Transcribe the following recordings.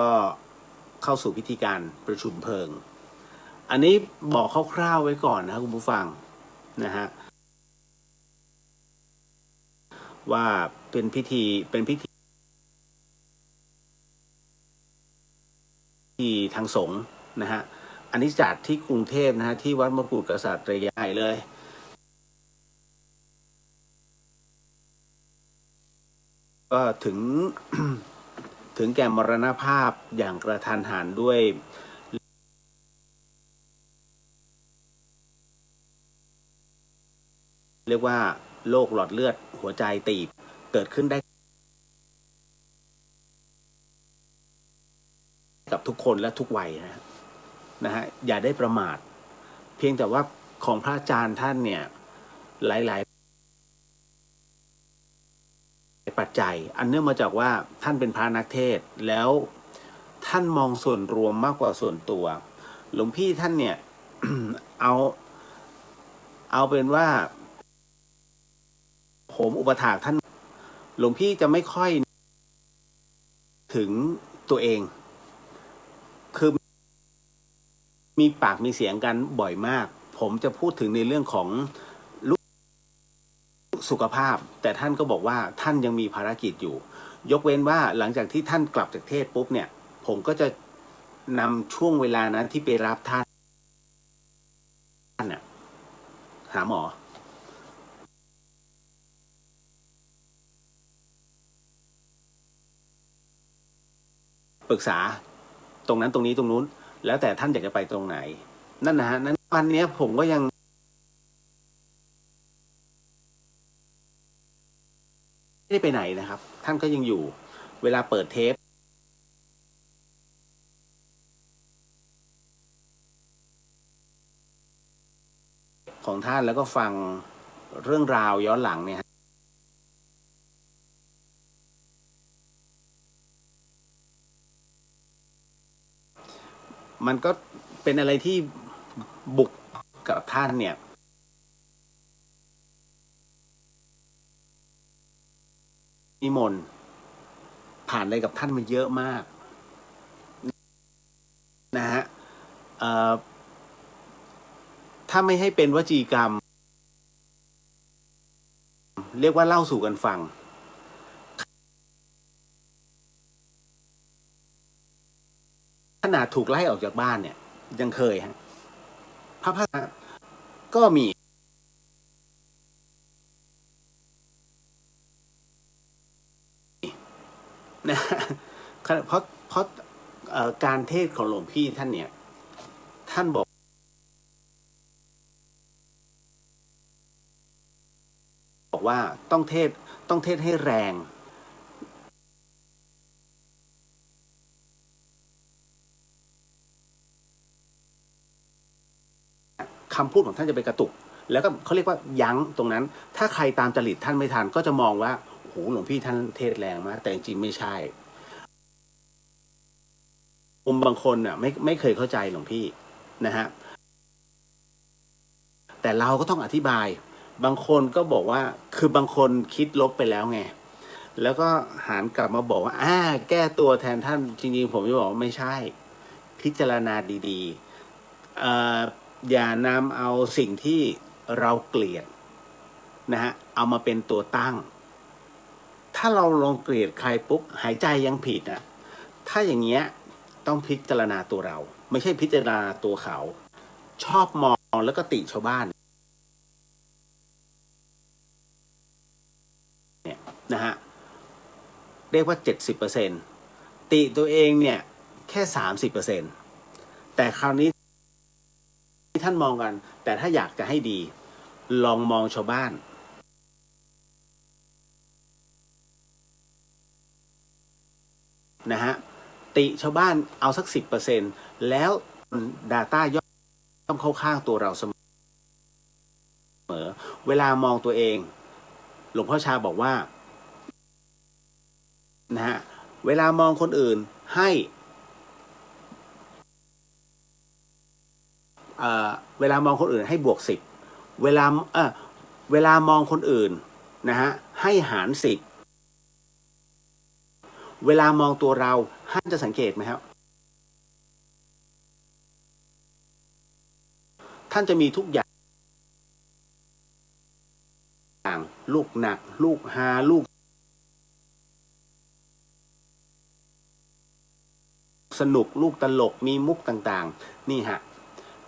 ก็เข้าสู่พิธีการประชุมเพลิง อันนี้บอกคร่าวๆไว้ก่อนนะครับคุณผู้ฟังนะฮะว่าเป็นพิธีทางสงฆ์นะฮะอันนี้จัดที่กรุงเทพนะฮะที่วัดมกุฎกษัตริยาเลยก็ถึง ถึงแก่มรณภาพอย่างกระทันหันด้วยเรียกว่าโรคหลอดเลือดหัวใจตีบเกิดขึ้นได้กับทุกคนและทุกวัยนะฮะอย่าได้ประมาทเพียงแต่ว่าของพระอาจารย์ท่านเนี่ยหลายๆปัจจัยอันเนื่องมาจากว่าท่านเป็นพระนักเทศน์แล้วท่านมองส่วนรวมมากกว่าส่วนตัวหลวงพี่ท่านเนี่ย เอาเป็นว่าผมอุปถากท่านหลวงพี่จะไม่ค่อยถึงตัวเองคือมีปากมีเสียงกันบ่อยมากผมจะพูดถึงในเรื่องของสุขภาพแต่ท่านก็บอกว่าท่านยังมีภารกิจอยู่ยกเว้นว่าหลังจากที่ท่านกลับจากเทศปุ๊บเนี่ยผมก็จะนำช่วงเวลานั้นที่ไปรับท่านน่ะหาหมอปรึกษาตรงนั้นตรงนี้ตรงนู้นแล้วแต่ท่านอยากจะไปตรงไหนนั่นนะฮะนั้นวันนี้ผมก็ยังไม่ได้ไปไหนนะครับท่านก็ยังอยู่เวลาเปิดเทปของท่านแล้วก็ฟังเรื่องราวย้อนหลังเนี่ยมันก็เป็นอะไรที่บุกกับท่านเนี่ยนิมนต์ผ่านอะไรกับท่านมาเยอะมากนะฮะถ้าไม่ให้เป็นวจีกรรมเรียกว่าเล่าสู่กันฟังขนาดถูกไล่ออกจากบ้านเนี่ยยังเคยฮะพระก็มีนะเพราะการเทศของหลวงพี่ท่านเนี่ยท่านบอกว่าต้องเทศให้แรงคำพูดของท่านจะไปกระตุกแล้วก็เขาเรียกว่ายั้งตรงนั้นถ้าใครตามจริตท่านไม่ทันก็จะมองว่าโอ้โหหลวงพี่ท่านเทศแรงมากแต่จริงๆไม่ใช่บางคนน่ะไม่เคยเข้าใจหลวงพี่นะฮะแต่เราก็ต้องอธิบายบางคนก็บอกว่าคือบางคนคิดลบไปแล้วไงแล้วก็หันกลับมาบอกว่าแก้ตัวแทนท่านจริงๆผมจะบอกว่าไม่ใช่พิจารณาดีๆอย่านำเอาสิ่งที่เราเกลียดนะฮะเอามาเป็นตัวตั้งถ้าเราลองเกลียดใครปุ๊บหายใจยังผิดอ่ะถ้าอย่างเงี้ยต้องพิจารณาตัวเราไม่ใช่พิจารณาตัวเขาชอบมองแล้วก็ติชาวบ้านเนี่ยนะฮะเรียกว่า70%ติตัวเองเนี่ยแค่30%แต่คราวนี้ที่ท่านมองกันแต่ถ้าอยากจะให้ดีลองมองชาวบ้านนะฮะติชาวบ้านเอาสัก10%แล้ว Data ย่อมเข้าข้างตัวเราเสมอเวลามองตัวเองหลวงพ่อชาบอกว่านะฮะเวลามองคนอื่นให้เวลามองคนอื่นให้บวก10เวลาเวลามองคนอื่นนะฮะให้หาร10 เวลามองตัวเราท่านจะสังเกตไหมครับท่านจะมีทุกอย่างลูกหนักลูกฮาลูกสนุกลูกตลกมีมุกต่างๆนี่ฮะ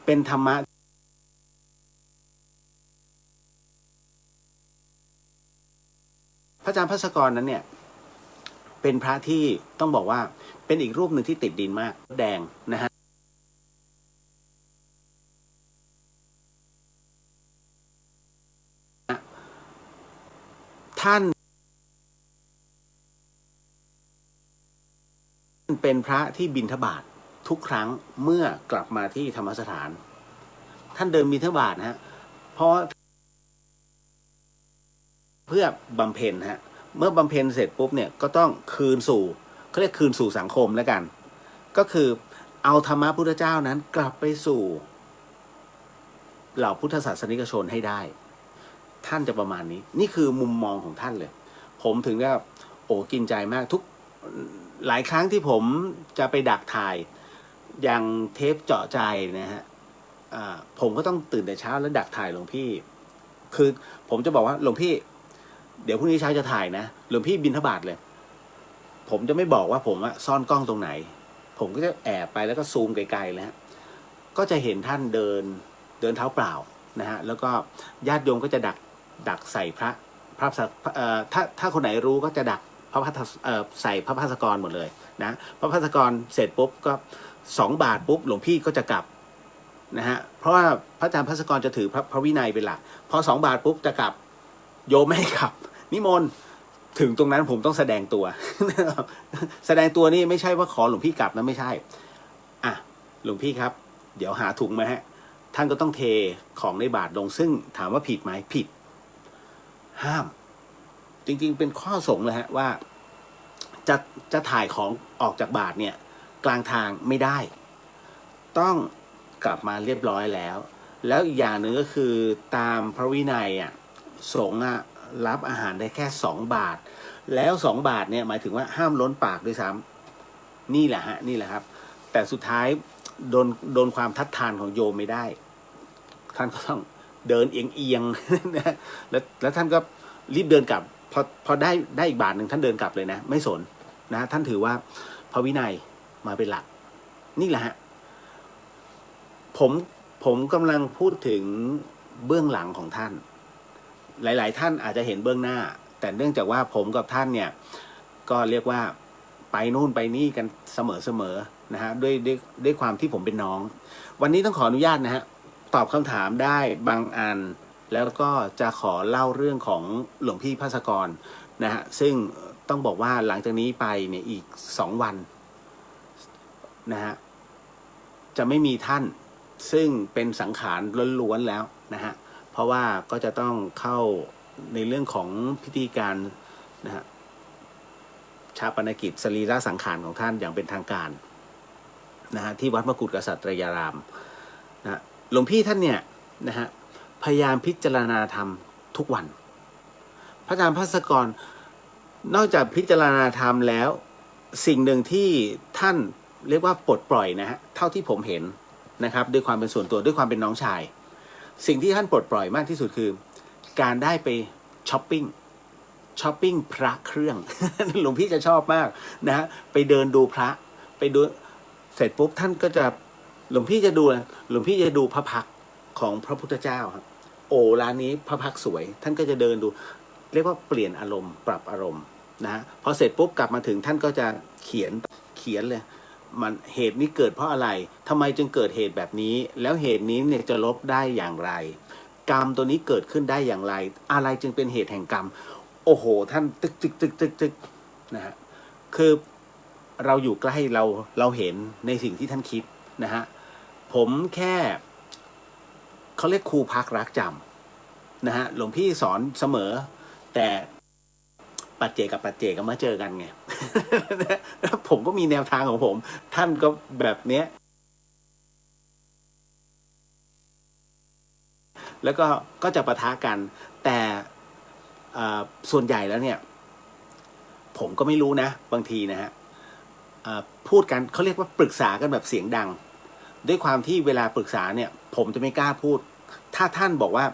เป็นธรรมะพระอาจารย์ภัสกรนั้นเนี่ยเป็นพระที่ต้องบอกว่าเป็นอีกรูปหนึ่งที่ติดดินมากแดงนะฮะท่านเป็นพระที่บิณฑบาตทุกครั้งเมื่อกลับมาที่ธรรมสถานท่านเดินบิณฑบาตนะฮะเพราะเพื่อบำเพ็ญฮะเมื่อบำเพ็ญเสร็จปุ๊บเนี่ยก็ต้องคืนสู่เขาเรียกคืนสู่สังคมแล้วกันก็คือเอาธรรมะพุทธเจ้านั้นกลับไปสู่เหล่าพุทธศาสนิกชนให้ได้ท่านจะประมาณนี้นี่คือมุมมองของท่านเลยผมถึงได้โอ้กินใจมากทุกหลายครั้งที่ผมจะไปดักถ่ายอย่างเทปเจาะใจนะฮะผมก็ต้องตื่นแต่เช้าแล้วดักถ่ายหลวงพี่คือผมจะบอกว่าหลวงพี่เดี๋ยวพรุ่งนี้เช้าจะถ่ายนะหลวงพี่บิณฑบาตเลยผมจะไม่บอกว่าผมซ่อนกล้องตรงไหนผมก็จะแอบไปแล้วก็ซูมไกลๆเลยฮะก็จะเห็นท่านเดินเท้าเปล่านะฮะแล้วก็ญาติโยมก็จะดักใส่พระถ้าคนไหนรู้ก็จะดักพระพัฒใส่พระภัสกรหมดเลยนะพระภัสกรเสร็จปุ๊บก็2 บาทปุ๊บหลวงพี่ก็จะกลับนะฮะเพราะว่าพระอาจารย์ภัสกรจะถือพระวินัยเป็นหลักพอ2 บาทปุ๊บจะกลับโยมไม่ให้กลับนิมนต์ถึงตรงนั้นผมต้องแสดงตัว แสดงตัวนี่ไม่ใช่ว่าขอหลวงพี่กลับนะไม่ใช่อ่ะหลวงพี่ครับเดี๋ยวหาถุงมาฮะท่านก็ต้องเทของในบาตรลงซึ่งถามว่าผิดไหมผิดห้ามจริงๆเป็นข้อสงฆ์เลยฮะว่าจะถ่ายของออกจากบาตรเนี่ยกลางทางไม่ได้ต้องกลับมาเรียบร้อยแล้วอีกอย่างหนึ่งก็คือตามพระวินัยสงฆ์รับอาหารได้แค่2 บาทแล้ว2 บาทเนี่ยหมายถึงว่าห้ามล้นปากด้วยซ้ำนี่แหละฮะนี่แหละครับแต่สุดท้ายโดนความทัดทานของโยมไม่ได้ท่านก็ต้องเดินเอียงๆนะแล้วท่านก็รีบเดินกลับพอได้อีกบาทหนึ่งท่านเดินกลับเลยนะไม่สนนะท่านถือว่าพระวินัยมาเป็นหลักนี่แหละฮะผมกำลังพูดถึงเบื้องหลังของท่านหลายๆท่านอาจจะเห็นเบื้องหน้าแต่เนื่องจากว่าผมกับท่านเนี่ยก็เรียกว่าไปนู่นไปนี่กันเสมอนะฮะด้วยความที่ผมเป็นน้องวันนี้ต้องขออนุญาตนะฮะตอบคำถามได้บางอันแล้วก็จะขอเล่าเรื่องของหลวงพี่ภัสกรนะฮะซึ่งต้องบอกว่าหลังจากนี้ไปเนี่ยอีก2 วันนะฮะจะไม่มีท่านซึ่งเป็นสังขารล้วนๆแล้วนะฮะเพราะว่าก็จะต้องเข้าในเรื่องของพิธีการนะฮะชาปนกิจสรีระสังขารของท่านอย่างเป็นทางการนะฮะที่วัดมกุฎกษัตริยารามนะหลวงพี่ท่านเนี่ยนะฮะพยายามพิจารณาธรรมทุกวันพระอาจารย์ภัสกรนอกจากพิจารณาธรรมแล้วสิ่งหนึ่งที่ท่านเรียกว่าปลดปล่อยนะฮะเท่าที่ผมเห็นนะครับด้วยความเป็นส่วนตัวด้วยความเป็นน้องชายสิ่งที่ท่านปลดปล่อยมากที่สุดคือการได้ไปช้อปปิ้งพระเครื่อง หลวงพี่จะชอบมากนะฮะไปเดินดูพระไปดูเสร็จปุ๊บท่านก็จะหลวงพี่จะดูพระพักตร์ของพระพุทธเจ้าครับโอ้ร้านนี้พระพักตร์สวยท่านก็จะเดินดูเรียกว่าเปลี่ยนอารมณ์ปรับอารมณ์นะพอเสร็จปุ๊บกลับมาถึงท่านก็จะเขียนเลยมันเหตุนี้เกิดเพราะอะไรทำไมจึงเกิดเหตุแบบนี้แล้วเหตุนี้เนี่ยจะลบได้อย่างไรกรรมตัวนี้เกิดขึ้นได้อย่างไรอะไรจึงเป็นเหตุแห่งกรรมโอ้โหท่านตึกนะฮะคือเราอยู่ใกล้เราเห็นในสิ่งที่ท่านคิดนะฮะผมแค่เขาเรียกครูพักรักจำนะฮะหลวงพี่สอนเสมอแต่ปัจเจกกับปัจเจกก็มาเจอกันไง ผมก็มีแนวทางของผมท่านก็แบบเนี้ยแล้วก็จะปะทะกันแต่ส่วนใหญ่แล้วเนี่ย ผมก็ไม่รู้นะบางทีนะฮะพูดกันเขาเรียกว่าปรึกษากันแบบเสียงดังด้วยความที่เวลาปรึกษาเนี่ยผมจะไม่กล้าพูดถ้าท่านบอกว่า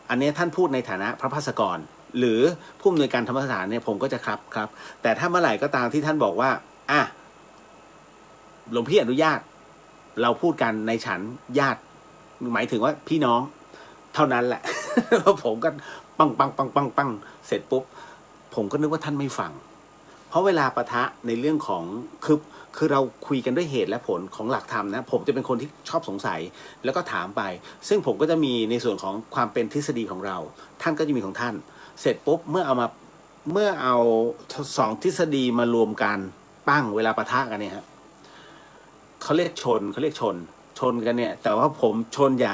อันนี้ท่านพูดในฐานะพระภาสกรหรือผู้อำนวยการธรรมสถานเนี่ยผมก็จะครับแต่ถ้าเมื่อไหร่ก็ตามที่ท่านบอกว่าอ่ะหลวงพี่อนุญาตเราพูดกันในฉันญาติหมายถึงว่าพี่น้องเท่านั้นแหละ ผมก็ปังเสร็จปุ๊บผมก็นึกว่าท่านไม่ฟังเพราะเวลาปะทะในเรื่องของคือเราคุยกันด้วยเหตุและผลของหลักธรรมนะผมจะเป็นคนที่ชอบสงสัยแล้วก็ถามไปซึ่งผมก็จะมีในส่วนของความเป็นทฤษฎีของเราท่านก็จะมีของท่านเสร็จปุ๊บเมื่อเอาสองทฤษฎีมารวมกันปั้งเวลาปะทะกันเนี่ยฮะเขาเรียกชนกันเนี่ยแต่ว่าผมชนอย่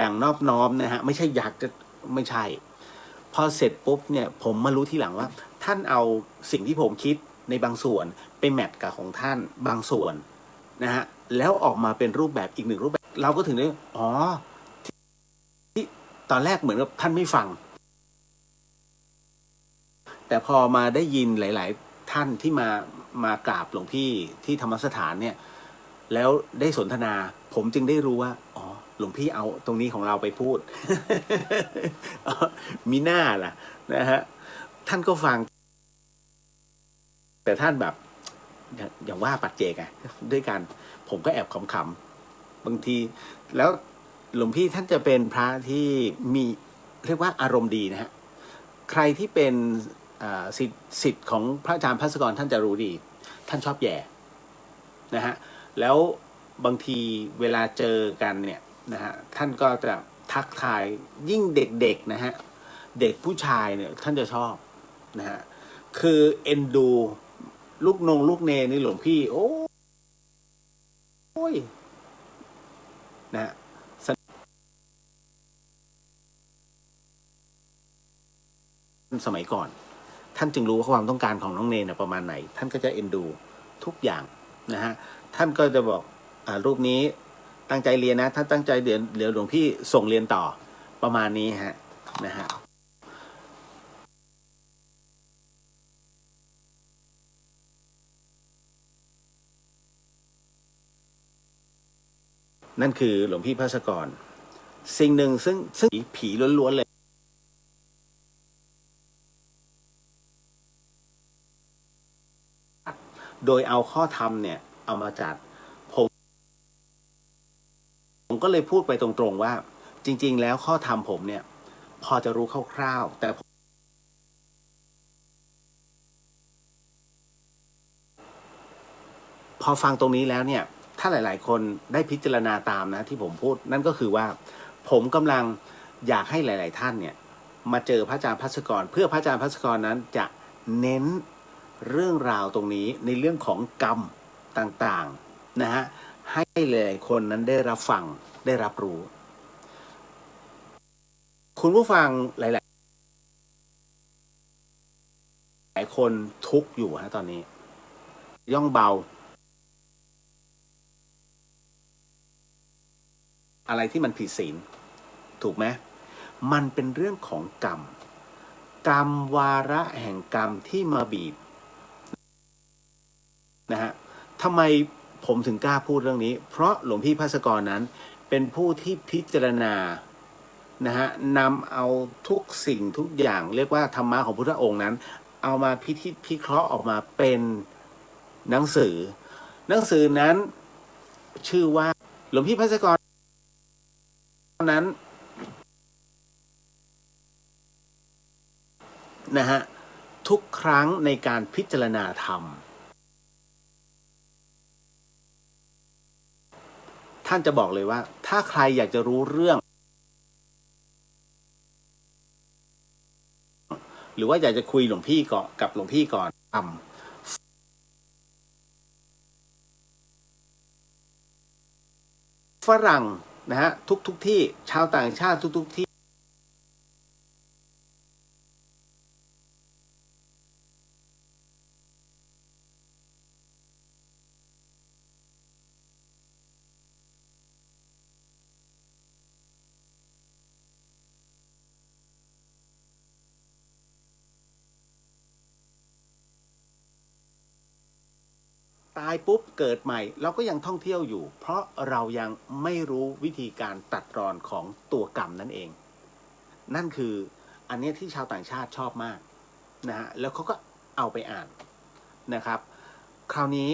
างนอบน้อมนะฮะไม่ใช่อยากจะไม่ใช่พอเสร็จปุ๊บเนี่ยผมมารู้ทีหลังว่าท่านเอาสิ่งที่ผมคิดในบางส่วนไปแมทกับของท่านบางส่วนนะฮะแล้วออกมาเป็นรูปแบบอีกหนึ่งรูปแบบเราก็ถึงได้อ๋อที่ตอนแรกเหมือนกับท่านไม่ฟังแต่พอมาได้ยินหลายๆท่านที่มากราบหลวงพี่ที่ธรรมสถานเนี่ยแล้วได้สนทนาผมจึงได้รู้ว่าอ๋อหลวงพี่เอาตรงนี้ของเราไปพูด มีหน้าล่ะนะฮะท่านก็ฟังแต่ท่านแบบอย่างว่าปัจเจกไงด้วยกันผมก็แอบขำๆบางทีแล้วหลวงพี่ท่านจะเป็นพระที่มีเรียกว่าอารมณ์ดีนะฮะใครที่เป็นศิษย์ของพระอาจารย์ภัสกรท่านจะรู้ดีท่านชอบแย่นะฮะแล้วบางทีเวลาเจอกันเนี่ยนะฮะท่านก็จะทักทายยิ่งเด็กๆนะฮะเด็กผู้ชายเนี่ยท่านจะชอบนะฮะคือเอ็นดูลูกเนนี่หลวงพี่โอ้ยนะฮะสมัยก่อนท่านจึงรู้ว่าความต้องการของน้องเนนประมาณไหนท่านก็จะเอ็นดูทุกอย่างนะฮะท่านก็จะบอกรูปนี้ตั้งใจเรียนนะถ้าตั้งใจเรียนเดี๋ยวหลวงพี่ส่งเรียนต่อประมาณนี้ฮะนะฮะนั่นคือหลวงพี่ภัสกรสิ่งหนึ่งซึ่งผีล้วนๆเลยโดยเอาข้อธรรมเนี่ยเอามาจัดผมก็เลยพูดไปตรงๆว่าจริงๆแล้วข้อธรรมผมเนี่ยพอจะรู้คร่าวๆแต่พอฟังตรงนี้แล้วเนี่ยถ้าหลายๆคนได้พิจารณาตามนะที่ผมพูดนั่นก็คือว่าผมกำลังอยากให้หลายๆท่านเนี่ยมาเจอพระอาจารย์ภัสกรเพื่อพระอาจารย์ภัสกรนั้นจะเน้นเรื่องราวตรงนี้ในเรื่องของกรรมต่างๆนะฮะให้หลายๆคนนั้นได้รับฟังได้รับรู้คุณผู้ฟังหลายๆคนทุกข์อยู่ฮะตอนนี้ย่องเบาอะไรที่มันผิดศีลถูกไหมมันเป็นเรื่องของกรรมวาระแห่งกรรมที่มาบีบนะฮะทำไมผมถึงกล้าพูดเรื่องนี้เพราะหลวงพี่ภัสกรนั้นเป็นผู้ที่พิจารณานะฮะนำเอาทุกสิ่งทุกอย่างเรียกว่าธรรมะของพุทธองค์นั้นเอามาพิเคราะห์ออกมาเป็นหนังสือนั้นชื่อว่าหลวงพี่ภัสกรนั้นนะฮะทุกครั้งในการพิจารณาธรรมท่านจะบอกเลยว่าถ้าใครอยากจะรู้เรื่องหรือว่าอยากจะคุยหลวงพี่ก่อนกับหลวงพี่ก่อนทำฝรั่งนะฮะทุกที่ชาวต่างชาติทุกที่ ตายปุ๊บเกิดใหม่เราก็ยังท่องเที่ยวอยู่เพราะเรายังไม่รู้วิธีการตัดรอนของตัวกรรมนั่นเองนั่นคืออันนี้ที่ชาวต่างชาติชอบมากนะฮะแล้วเขาก็เอาไปอ่านนะครับคราวนี้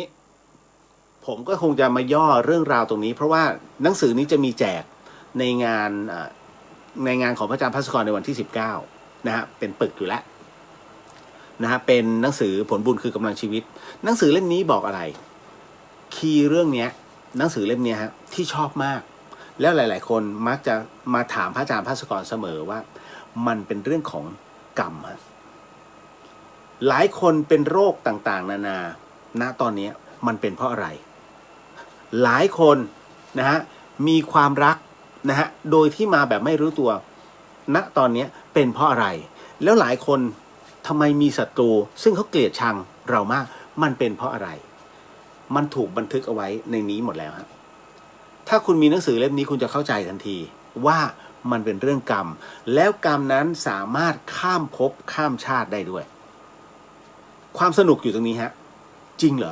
ผมก็คงจะมาย่อเรื่องราวตรงนี้เพราะว่าหนังสือนี้จะมีแจกในงานของพระอาจารย์ภัสกรในวันที่19นะฮะเป็นปึกอยู่แล้วนะฮะเป็นหนังสือผลบุญคือกำลังชีวิตหนังสือเล่มนี้บอกอะไรคีย์เรื่องนี้หนังสือเล่มนี้ฮะที่ชอบมากแล้วหลายๆคนมักจะมาถามพระอาจารย์ภัสกรเสมอว่ามันเป็นเรื่องของกรรมฮะหลายคนเป็นโรคต่างๆนานาณตอนนี้มันเป็นเพราะอะไรหลายคนนะฮะมีความรักนะฮะโดยที่มาแบบไม่รู้ตัวณตอนนี้เป็นเพราะอะไรแล้วหลายคนทำไมมีศัตรูซึ่งเขาเกลียดชังเรามากมันเป็นเพราะอะไรมันถูกบันทึกเอาไว้ในนี้หมดแล้วฮะถ้าคุณมีหนังสือเล่มนี้คุณจะเข้าใจทันทีว่ามันเป็นเรื่องกรรมแล้วกรรมนั้นสามารถข้ามภพข้ามชาติได้ด้วยความสนุกอยู่ตรงนี้ฮะจริงเหรอ